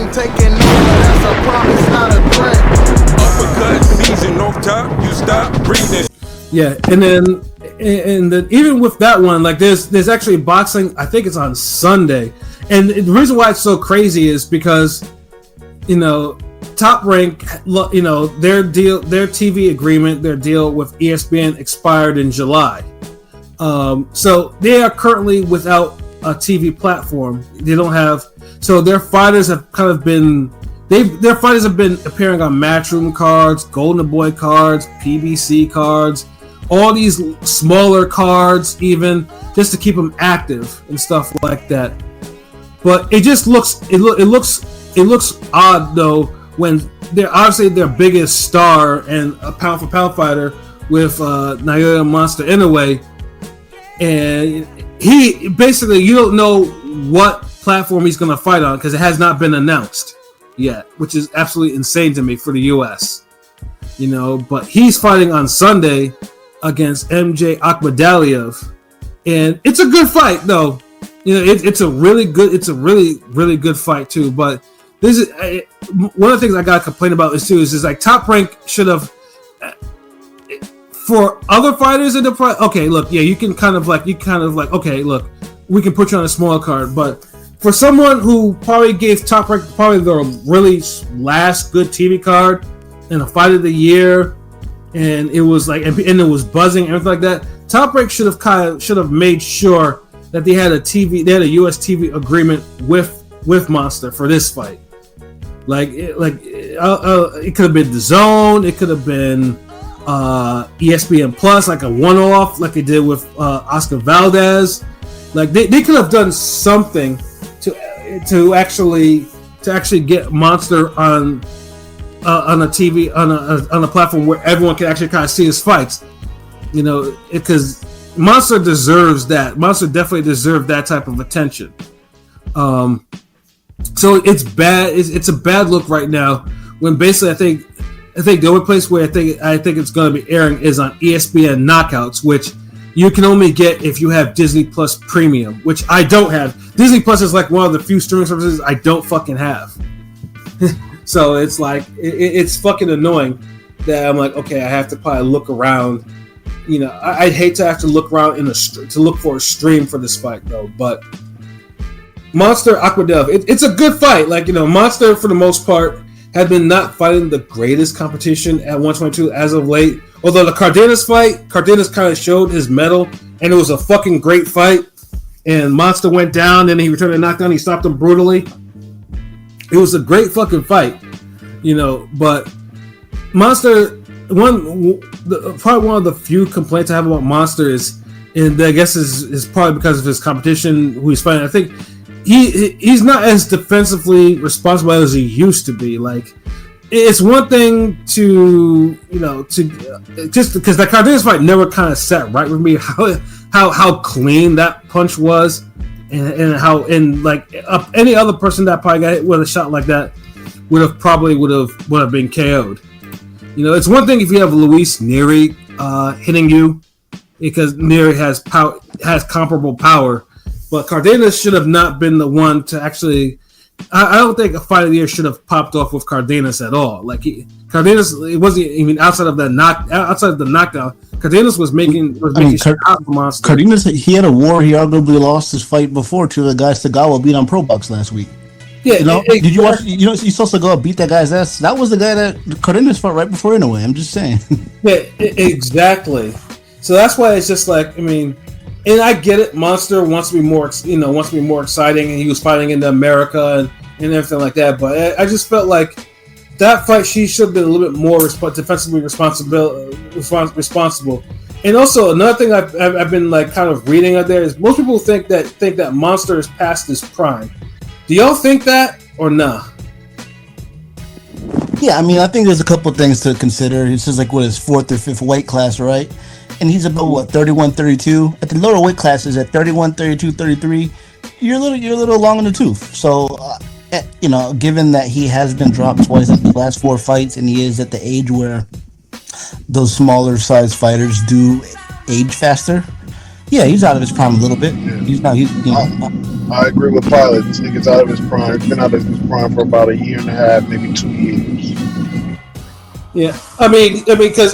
I'm taking over, that's a promise, not a threat. Uppercut season off top, you stop breathing. Yeah, and then even with that one, like there's actually boxing. I think it's on Sunday, and the reason why it's so crazy is because Top Rank, their TV agreement, their deal with ESPN expired in July. So they are currently without a TV platform. They don't have, so their fighters have kind of been, their fighters have been appearing on Matchroom cards, Golden Boy cards, PBC cards, all these smaller cards, even just to keep them active and stuff like that. But it just looks, it looks odd though when they're obviously their biggest star and a pound for pound fighter with Naoya Monster Inoue. And he basically, you don't know what platform he's going to fight on because it has not been announced yet, which is absolutely insane to me for the US. But he's fighting on Sunday against Murodjon Akhmadaliev, and it's a good fight though. It's a really good fight too. But this is one of the things I got to complain about is like Top Rank should have. For other fighters in the okay, look, yeah, you kind of like, okay, look, we can put you on a smaller card, but for someone who probably gave Top Rank probably the really last good TV card in a fight of the year, and it was like, and it was buzzing and everything like that, Top Rank should have made sure that they had a US TV agreement with Monster for this fight. It could have been the Zone, it could have been ESPN Plus, like a one-off, like they did with Oscar Valdez. Like they could have done something to actually get Monster on a TV on a platform where everyone can actually kind of see his fights. Because Monster deserves that. Monster definitely deserved that type of attention. So it's bad. It's a bad look right now. When basically I think the only place where I think it's going to be airing is on ESPN Knockouts, which you can only get if you have Disney Plus Premium, which I don't have. Disney Plus is like one of the few streaming services I don't fucking have. So it's like it's fucking annoying that I'm like, okay, I have to probably look around. I'd hate to have to look around to look for a stream for this fight though. But Monster Akhmadaliev, it's a good fight. Like Monster for the most part had been not fighting the greatest competition at 122 as of late. Although the Cardenas fight, Cardenas kind of showed his mettle, and it was a fucking great fight. And Monster went down, and he returned a knockdown. He stopped him brutally. It was a great fucking fight, But Monster, probably one of the few complaints I have about Monster is, and I guess is probably because of his competition who he's fighting. I think he's not as defensively responsible as he used to be. Like, it's one thing to just because that Cardenas fight never kind of sat right with me, how clean that punch was, and how like any other person that probably got hit with a shot like that would have been KO'd. It's one thing if you have Luis Neri hitting you, because Neri has comparable power. But Cardenas should have not been the one to actually. I don't think a fight of the year should have popped off with Cardenas at all. Like Cardenas, it wasn't even outside of the knockdown. Cardenas was making shit out of Monster. Cardenas, he had a war. He arguably lost his fight before to the guy Segawa beat on Pro Box last week. Yeah, did you watch? You saw Segawa beat that guy's ass. That was the guy that Cardenas fought right before Inoue. I'm just saying. Yeah, exactly. So that's why it's just like, and I get it. Monster wants to be more, exciting, and he was fighting in America and everything like that. But I just felt like that fight, she should have been a little bit more defensively responsible. And also another thing I've been like kind of reading out there is most people think that Monster is past his prime. Do y'all think that or nah? Yeah, I think there's a couple things to consider. This is like what his fourth or fifth weight class, right? And he's about 31, 32. At the lower weight classes, at 31, 32, 33, you're a little long in the tooth. So, given that he has been dropped twice in the last 4 fights, and he is at the age where those smaller size fighters do age faster. Yeah, he's out of his prime a little bit. He's not. I agree with Pilot. This nigga's out of his prime. He's been out of his prime for about a year and a half, maybe 2 years. Yeah, because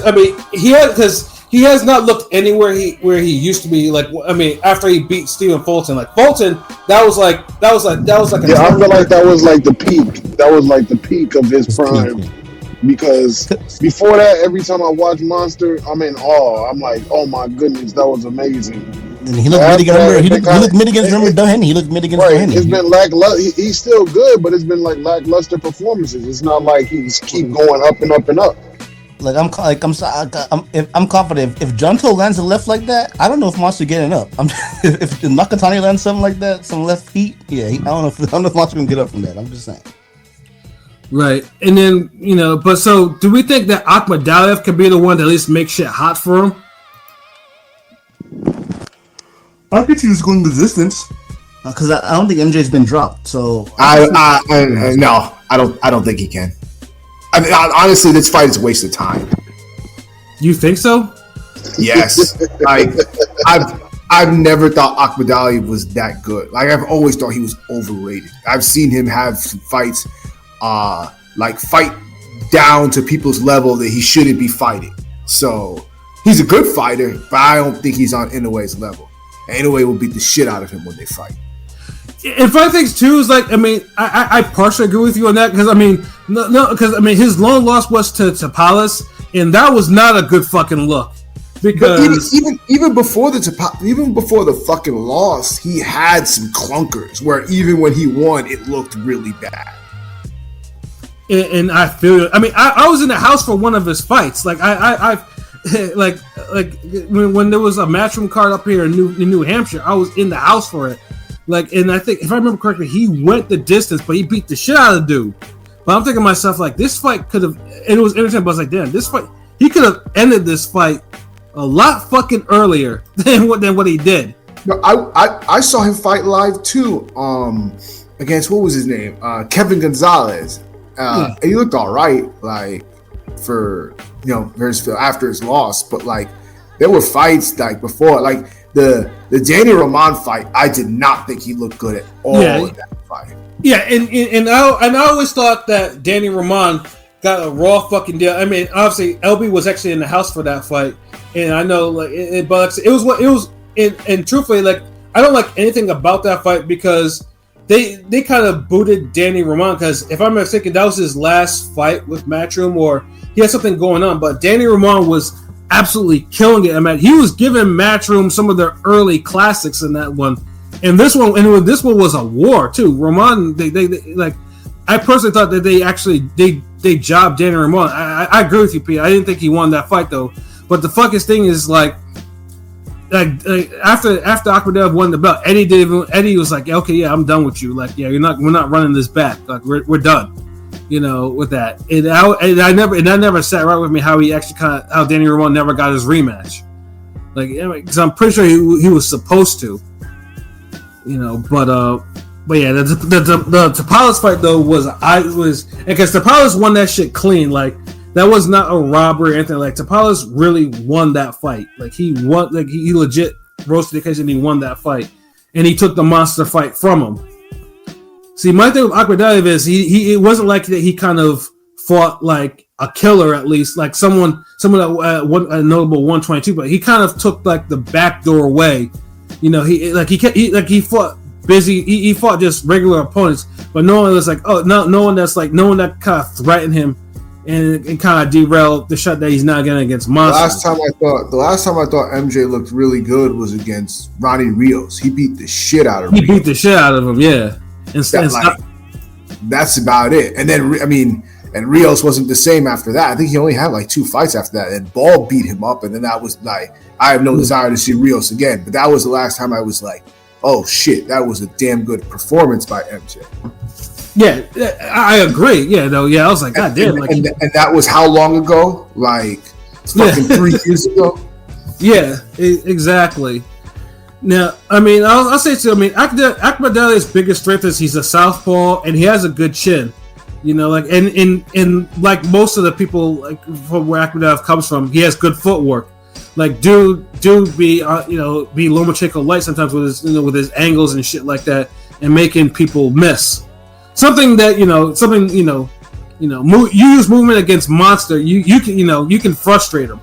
he has not looked anywhere where he used to be. Like, after he beat Stephen Fulton, that was like. Yeah, I feel like that was like the peak. That was like the peak of his prime. Because before that, every time I watch Monster, I'm in awe. I'm like, oh my goodness, that was amazing. And he looked mid against remember Duhaney. He looked mid against Duhaney. It's been lackluster. He's still good, but it's been like lackluster performances. It's not like he's keep going up and up and up. Like I'm confident. If Junto lands a left like that, I don't know if Monster getting up. If Nakatani lands something like that, some left feet, yeah, I don't know if Monster can get up from that. I'm just saying. Right, and then but so do we think that Akhmadaliev could be the one to at least make shit hot for him? I could see this going the distance because I don't think MJ's been dropped. So no, I don't think he can. I mean, honestly, this fight is a waste of time. You think so? Yes, I've never thought Akhmadaliev was that good. Like I've always thought he was overrated. I've seen him have some fights. Fight down to people's level that he shouldn't be fighting. So he's a good fighter, but I don't think he's on Inoue's level. And Inoue will beat the shit out of him when they fight. And fight things too is like, I partially agree with you on that because his long loss was to Tapales, and that was not a good fucking look. Because but even before the fucking loss, he had some clunkers where even when he won, it looked really bad. And I feel. I was in the house for one of his fights. Like when there was a matchroom card up here in New Hampshire, I was in the house for it. Like, and I think if I remember correctly, he went the distance, but he beat the shit out of the dude. But I'm thinking to myself, like, this fight could have, and it was entertaining. But I was like, damn, this fight, he could have ended this fight a lot fucking earlier than what he did. No, I saw him fight live too. Against what was his name? Kevin Gonzalez. And he looked all right, like for after his loss. But like there were fights like before, like the Danny Roman fight. I did not think he looked good at all in that fight. Yeah, and I always thought that Danny Roman got a raw fucking deal. I mean, obviously LB was actually in the house for that fight, and I know but it was what it was. And truthfully, like I don't like anything about that fight because they kind of booted Danny Roman because if I'm mistaken, that was his last fight with Matchroom or he had something going on. But Danny Roman was absolutely killing it. I mean, he was giving Matchroom some of their early classics in that one, and this one was a war too. Roman, they like. I personally thought that they jobbed Danny Roman. I agree with you, Pete. I didn't think he won that fight though. But the fucking thing is like after Akhmadaliev won the belt, Eddie was like, okay, yeah, I'm done with you. Like, yeah, we're not running this back. Like, we're done. With that. And I never sat right with me how he actually how Danny Roman never got his rematch. Like, because I'm pretty sure he was supposed to. But yeah, the Tapales fight though was because Tapales won that shit clean. Like that was not a robbery or anything. Like Tapales really won that fight. Like he won. Like he legit roasted the occasion. He won that fight, and he took the monster fight from him. See, my thing with Akhmadaliev is it wasn't like that. He kind of fought like a killer at least, like someone that a notable 122. But he kind of took like the backdoor way. He fought busy. He fought just regular opponents, but no one was like, no one that kind of threatened him and kind of derailed the shot that he's now getting against Monster. The last time I thought MJ looked really good was against Ronnie Rios. He beat the shit out of him. He beat the shit out of him, yeah. That's about it. And then and Rios wasn't the same after that. I think he only had like 2 fights after that. And Ball beat him up, and then that was like, I have no desire to see Rios again. But that was the last time I was like, oh shit, that was a damn good performance by MJ. Yeah, I agree. Yeah, though. Yeah, I was like, God damn. And that was how long ago? Like fucking 3 years ago. Yeah, exactly. Now, I mean, I'll say too. I mean, Akhmadaliev's biggest strength is he's a southpaw and he has a good chin. Like and like most of the people like from where Akhmadaliev comes from, he has good footwork. Like dude be be Lomachenko light sometimes with his with his angles and shit like that. and making people miss. Something that you use movement against Monster. You can frustrate him.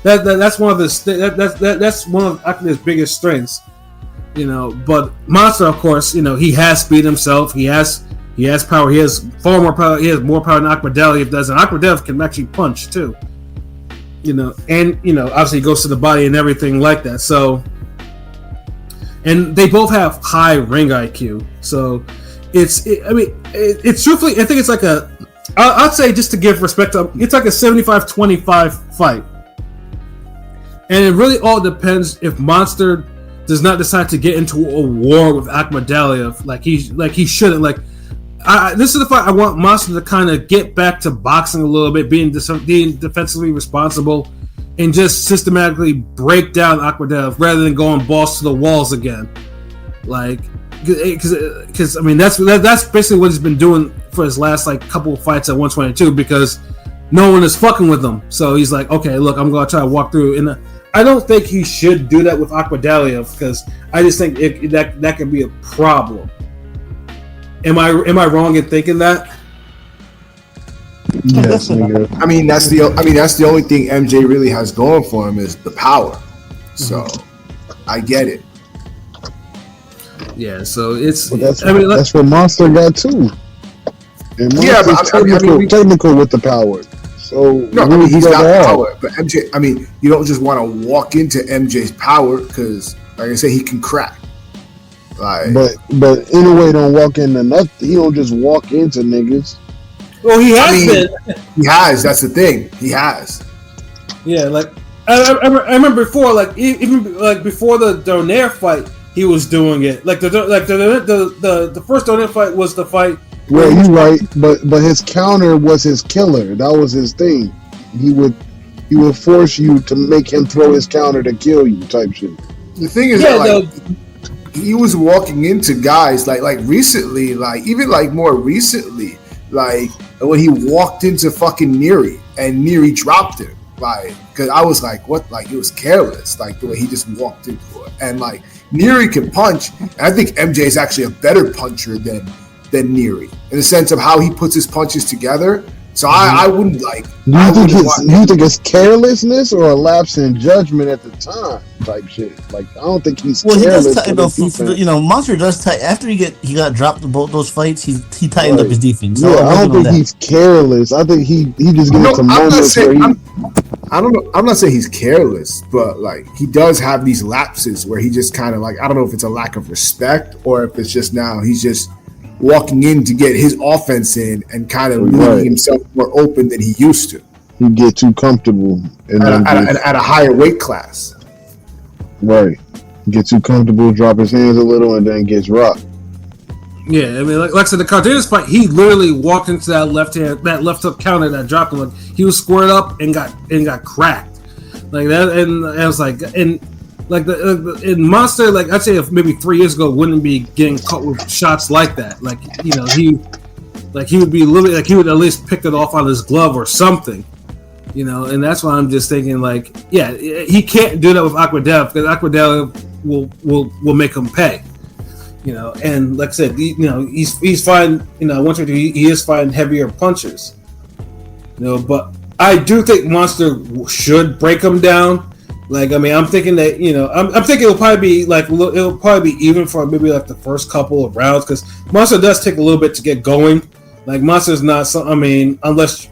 That's one of that's one of Akhmadaliev's biggest strengths. But Monster, of course, he has speed himself. He has power. He has far more power. He has more power than Akhmadaliev does, and Akhmadaliev can actually punch too. And obviously he goes to the body and everything like that. So, and they both have high ring IQ. So, it's truthfully, I think it's like I'd say, just to give respect to, it's like a 75-25 fight. And it really all depends if Monster does not decide to get into a war with Akhmadaliev like he shouldn't. This is the fight I want Monster to kind of get back to boxing a little bit, being defensively responsible, and just systematically break down Akhmadaliev rather than going balls to the walls again. Because that's basically what he's been doing for his last couple of fights at 122, because no one is fucking with him. So he's like, okay, look, I'm gonna try to walk through. And I don't think he should do that with Akhmadaliev, because I just think that could be a problem. Am I wrong in thinking that? Yes, nigga. That's the only thing MJ really has going for him is the power. So I get it. Yeah, so it's. That's what Monster got too. And Monster's technical with the power. So he's got power. But MJ, you don't just want to walk into MJ's power, because, like I say, he can crack. But Inoue don't walk into nothing. He don't just walk into niggas. Well, he has been. He has. That's the thing. He has. Yeah, I remember before, even before the Donaire fight, he was doing it. The first Donaire fight was the fight. Well, you're right, but his counter was his killer. That was his thing. He would force you to make him throw his counter to kill you, type shit. The thing is he was walking into guys like recently, even more recently, when he walked into fucking Neri and Neri dropped him, because I was like, what? It was careless, the way he just walked into it, and Neri can punch, and I think MJ is actually a better puncher than Neri in the sense of how he puts his punches together. So I wouldn't like. Do you think it's carelessness or a lapse in judgment at the time type shit? I don't think he's careless. He does Monster does after he got dropped in both those fights. He tightened up his defense. Yeah, I don't think he's careless. I think he just gets some moments where he. I don't know. I'm not saying he's careless, but he does have these lapses where he just kind of I don't know if it's a lack of respect or if it's just now he's just walking in to get his offense in and kind of leaving himself more open than he used to. He get too comfortable at a higher weight class. Right. Get too comfortable, drop his hands a little, and then gets rocked. Yeah, like I said, the Cardenas fight, he literally walked into that left hook counter that dropped him. He was squared up and got cracked like that, and I was like, and in Monster, I'd say if maybe 3 years ago wouldn't be getting caught with shots like that. He would be a little bit he would at least pick it off on his glove or something, and that's why I'm just thinking he can't do that with Akhmadaliev, because Akhmadaliev will make him pay. And like I said, he's fighting. Once he is fighting heavier punches. But I do think Monster should break him down. I'm thinking that I'm thinking it'll probably be even for maybe the first couple of rounds, because Monster does take a little bit to get going. Monster's not unless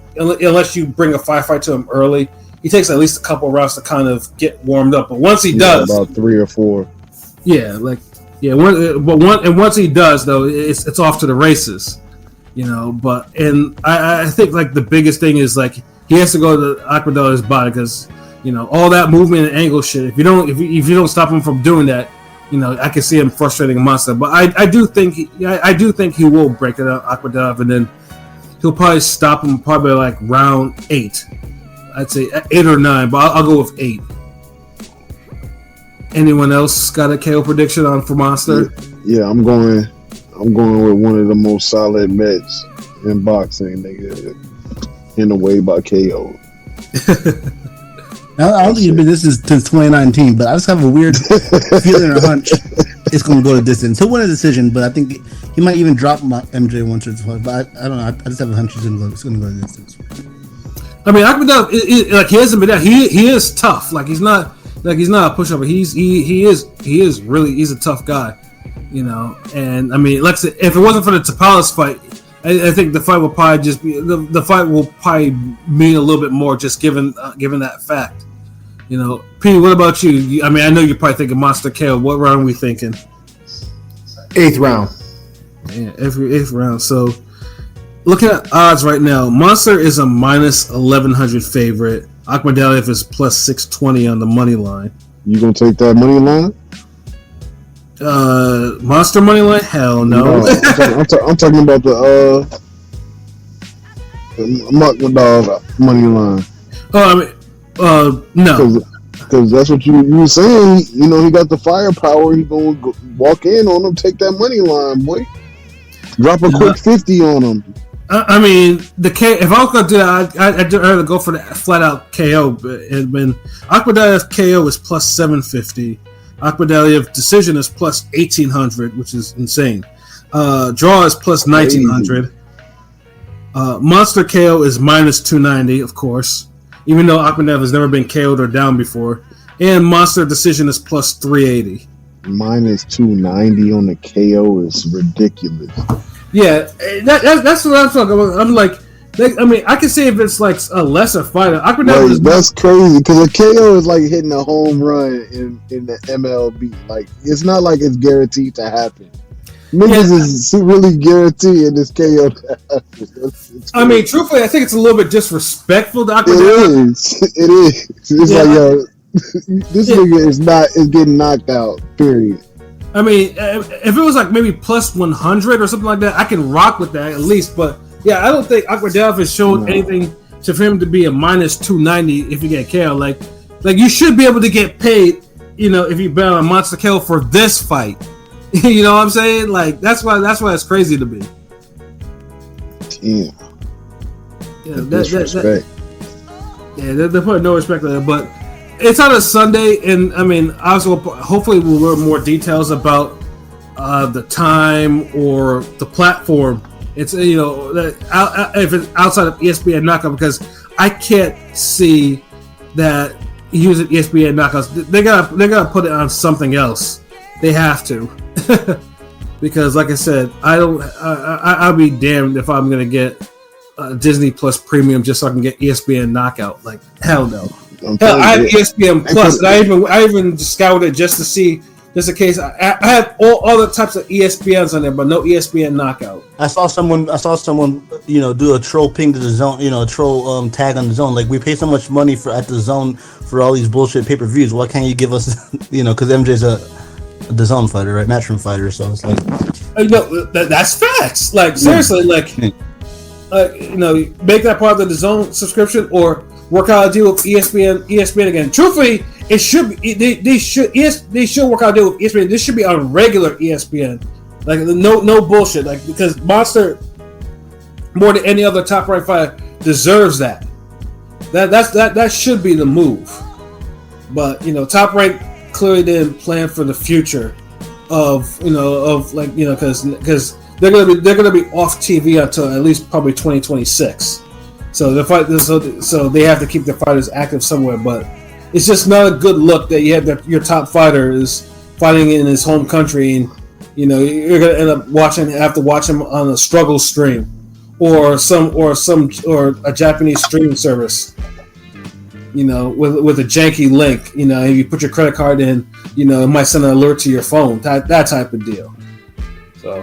you bring a fight to him early, he takes at least a couple of rounds to kind of get warmed up. But once he does, about 3 or 4. Once he does, though, it's off to the races. But I think the biggest thing is he has to go to Akhmadaliev's body, because all that movement and angle shit. If you don't stop him from doing that, I can see him frustrating a Monster. But I do think he will break it out Akhmadaliev, and then he'll probably stop him probably round 8. I'd say 8 or 9, but I'll go with 8. Anyone else got a KO prediction for Monster? Yeah, I'm going with one of the most solid bets in boxing, nigga. Inoue by KO. I don't think you've been this is since 2019, but I just have a weird feeling or hunch it's going to go the distance. He'll win a decision, but I think he might even drop MJ once or twice. But I don't know. I just have a hunch it's going to go the distance. I mean, Akhmadaliev, like he hasn't been that. He is tough. Like he's not a pushover. He is really he's a tough guy, you know. And I mean, like I said, if it wasn't for the Tapales fight, I think the fight will probably just be the fight will probably mean a little bit more just given that fact. You know, P, what about you? I mean, I know you're probably thinking Monster KO. What round are we thinking? 8th round. Yeah, every 8th round. So, looking at odds right now, Monster is a minus 1100 favorite. Akhmadaliev is plus 620 on the money line. You gonna take that money line? Monster money line? Hell no. I'm talking about the Akhmadaliev money line. Oh, I mean. No, because that's what you were saying. You know, he got the firepower. He gonna walk in on him, take that money line, boy. Drop a quick 50 on him. I mean, if I was gonna do that, I'd rather go for the flat out KO. When Akhmadaliev KO is plus 750, Akhmadaliev decision is plus 1800, which is insane. Draw is plus 1900. Monster KO is minus 290, of course. Even though Akhmadaliev has never been KO'd or down before. And Monster decision is plus 380. Minus 290 on the KO is ridiculous. Yeah, that's what I'm talking about. I'm like, I mean, I can see if it's like a lesser fighter. Akhmadaliev that's crazy because a KO is like hitting a home run in the MLB. Like, it's not like it's guaranteed to happen. Niggas is really guaranteed this KO. I mean, truthfully, I think it's a little bit disrespectful to Akhmadaliev. It is. It's like, yo, this nigga is getting knocked out. Period. I mean, if it was like maybe plus 100 or something like that, I can rock with that at least. But yeah, I don't think Akhmadaliev has shown anything for him to be a minus 290 if you get KO. Like you should be able to get paid, you know, if you bet on Monster KO for this fight. You know what I'm saying? Like that's why it's crazy to me. Damn. Yeah, disrespect. They're putting no respect on it, but it's on a Sunday, and I mean, also hopefully we'll learn more details about the time or the platform. It's if it's outside of ESPN Knockout, because I can't see that using ESPN Knockouts. They gotta put it on something else. They have to. Because, like I said, I'll be damned if I'm gonna get Disney Plus Premium just so I can get ESPN Knockout. Like, hell no. Hell, I have ESPN Plus, and I even scoured it just to see, just in case. I have all other types of ESPNs on there, but no ESPN Knockout. I saw someone, do a troll ping to the zone, a troll tag on the zone. Like, we pay so much money at the zone for all these bullshit pay-per-views. Why can't you give us, because MJ's the zone fighter, right? Matchroom fighter. So it's like, that's facts. Like, seriously, make that part of the zone subscription or work out a deal with ESPN again. Truthfully, it should be they should work out a deal with ESPN. This should be on regular ESPN. Like, no bullshit. Like, because Monster, more than any other top ranked fighter, deserves that. That should be the move. But Top Rank clearly didn't plan for the future because they're gonna be off TV until at least probably 2026. So so they have to keep their fighters active somewhere. But it's just not a good look that you have your top fighter is fighting in his home country, and you're gonna end up have to watch him on a struggle stream or a Japanese streaming service. With a janky link, if you put your credit card in, it might send an alert to your phone. That type of deal. So,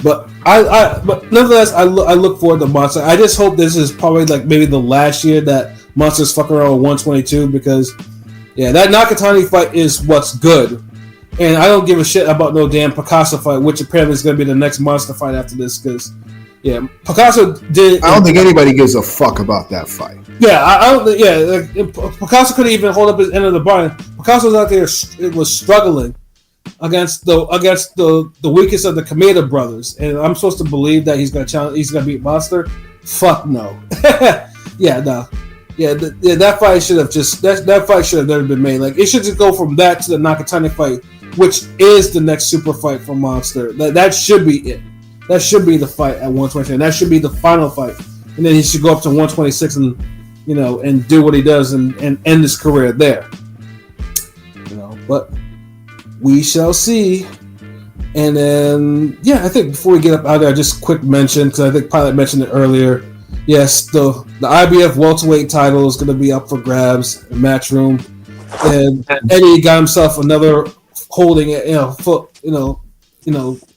but but nonetheless, I look forward to Monster. I just hope this is probably like maybe the last year that Monster's fucking around with 122, because that Nakatani fight is what's good, and I don't give a shit about no damn Picasso fight, which apparently is going to be the next Monster fight after this, because Picasso did. I don't think anybody gives a fuck about that fight. Yeah, I don't. Yeah, Picasso couldn't even hold up his end of the bargain. Picasso was out there, was struggling against the weakest of the Kameda brothers, and I'm supposed to believe that he's gonna beat Monster? Fuck no. No. that fight should have that fight should have never been made. Like it should just go from that to the Nakatani fight, which is the next super fight for Monster. That should be it. That should be the fight at 120, and that should be the final fight. And then he should go up to 126 and and do what he does and end his career there. But we shall see. And then I think before we get up out of there, just a quick mention because I think Pilot mentioned it earlier. Yes, the IBF welterweight title is going to be up for grabs in Matchroom, and Eddie got himself another holding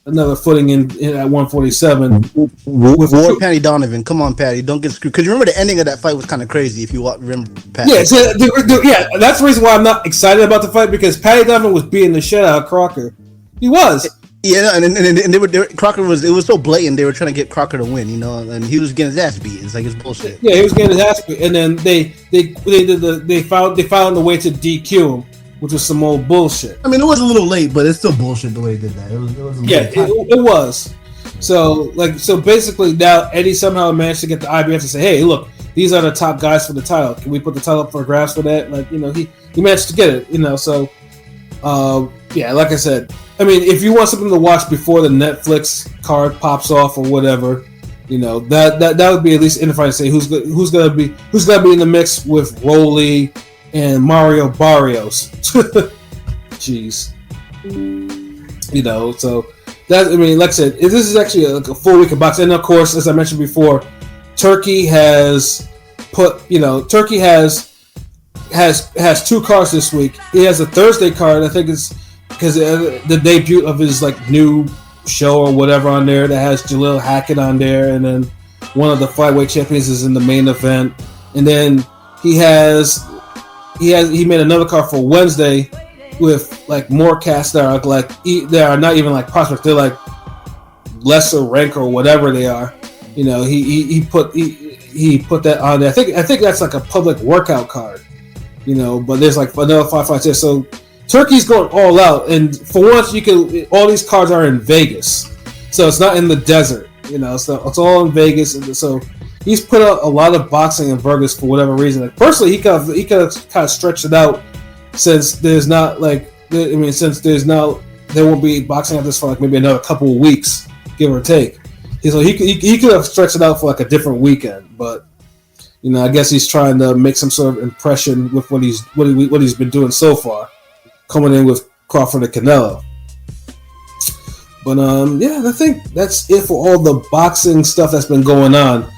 another footing in at 147. War Patty Donovan. Come on, Patty, don't get screwed. Because you remember the ending of that fight was kind of crazy. If you remember, Patty. Yeah, so that's the reason why I'm not excited about the fight because Patty Donovan was beating the shit out of Crocker. He was. Yeah, and they were Crocker was. It was so blatant. They were trying to get Crocker to win, and he was getting his ass beat. It's like it's bullshit. Yeah, he was getting his ass beat, and then they found a way to DQ him, which was some old bullshit. I mean, it was a little late, but it's still bullshit the way he did that. It was. So basically now Eddie somehow managed to get the IBF to say, hey, look, these are the top guys for the title. Can we put the title up for grabs for that? He managed to get it. So like I said. I mean, if you want something to watch before the Netflix card pops off or whatever, that would be at least interesting to say who's gonna be in the mix with Rolly and Mario Barrios. Jeez, so that like I said, this is actually a full week of boxing, and of course, as I mentioned before, Turkey has two cards this week. He has a Thursday card. I think it's because the debut of his new show or whatever on there that has Jalil Hackett on there, and then one of the flyweight champions is in the main event, and then he made another card for Wednesday with more cats that are not even prospects, they're lesser rank or whatever they are. He put that on there. I think that's a public workout card, but there's another 5 fights there, so. Turkey's going all out, and for once, all these cards are in Vegas, so it's not in the desert, So it's all in Vegas, and so he's put out a lot of boxing in Vegas for whatever reason. Personally, he could have kind of stretched it out since there's not there won't be boxing after this for maybe another couple of weeks, give or take. So he could have stretched it out for a different weekend, but I guess he's trying to make some sort of impression with what he's been doing so far. Coming in with Crawford and Canelo. But I think that's it for all the boxing stuff that's been going on.